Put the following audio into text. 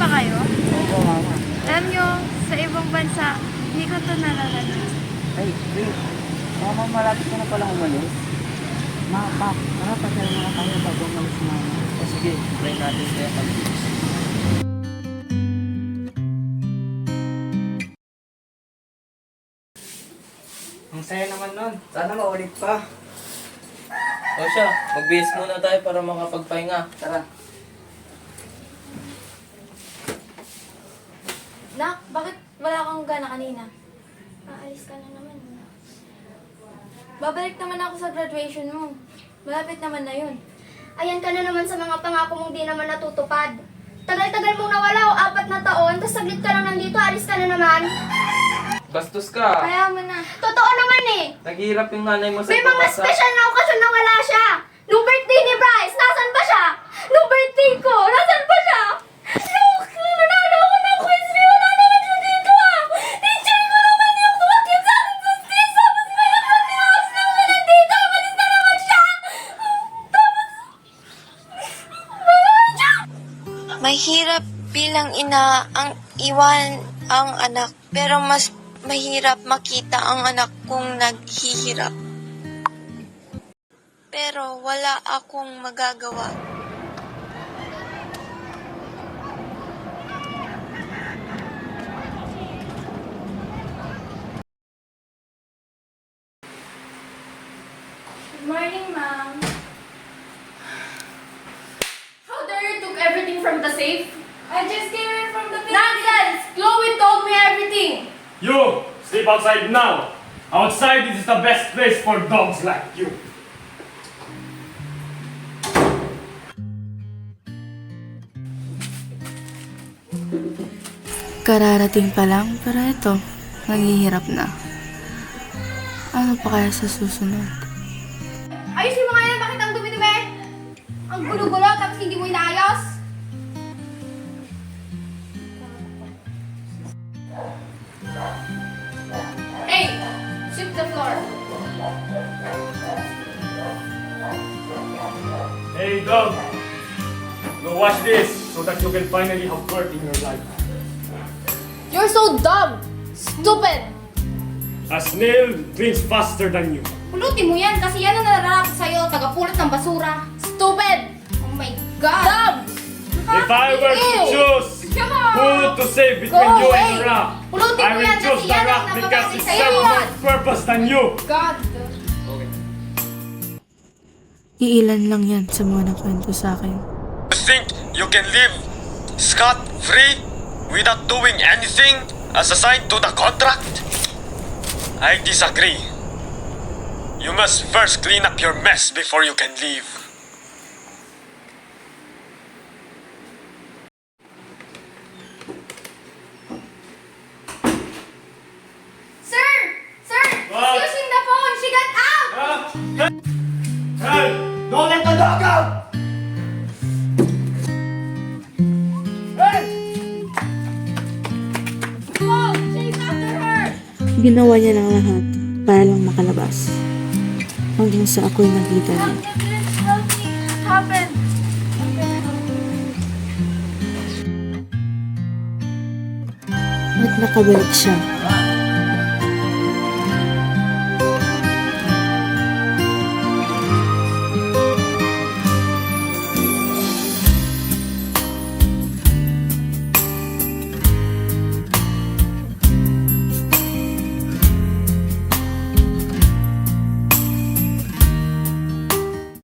ba kayo? Oo, mama. Alam nyo, sa ibang bansa, hindi ko ito nararanas. Ay, wait. Mama, malapit ka na palang umalis. Ma, pa, tara, pasaya muna tayo bago umalis na. O sige, try natin kaya pag Ang saya naman nun. Sana maulit pa. O siya, magbihis muna tayo para makapagpahinga. Tara. Nak, bakit wala kang gana kanina? Aalis ka na naman. Babalik naman ako sa graduation mo. Malapit naman na yun. Ayan ka na naman sa mga pangako mong di naman natutupad. Tagal-tagal mong nawala o 4 na taon, tapos saglit ka lang nandito, alis ka na naman. Bastos ka. Kaya mo na. Totoo naman eh. Naghihirap yung nanay mo sa May mga pamasa. special na okasyon na wala siya. Nung birthday ni Bryce, nasan ba siya? Nung birthday ko, nasan ba siya? Look, nanalo ako ng quiz bee, wala naman siya dito ah. Teacher ko naman yung tumakit sa akin sa stage, tapos may nagpapinawas lang siya nandito, malis na naman siya. Tapos, wala siya. Mahirap bilang ina ang iwan ang anak, pero mas mahirap makita ang anak kong naghihirap. Pero wala akong magagawa. Good morning, ma'am. How dare you took everything from the safe? I just came in from the Nonsense! Chloe told me everything! You, sleep outside now. Outside is the best place for dogs like you. Kararating pa lang, pero ito, naghihirap na. Ano pa kaya sa susunod? Ayusin mo nga yan! Bakit ang dumi-dumi? Ang gulo-gulo tapos hindi mo inaayos? Hey! Sweep the floor! Hey, dog. Go wash this so that you can finally have work in your life. You're so dumb! Stupid! A snail drinks faster than you. Pulutin mo yan kasi yan ang nararap sa'yo, tagapulot ng basura. Stupid! Oh my God! Dumb! If I were to choose who to save between Go you away. and the rock, Pulutin I mo will yan choose kasi the yan ang rock because nababagay it sa'yo. serves more purpose than you. God! Iilan lang yan sa mga nakwento sa akin. You think you can live scot-free without doing anything as assigned to the contract? I disagree. You must first clean up your mess before you can leave. Sir! Sir! What? She's using the phone! She got out! Hey! Don't let the dog out! Hey! Oh, chase after her! Ginawa niya ng lahat para lang makalabas. Hanggang sa ako'y nakita niya. Help me. What happened? At nakabalik siya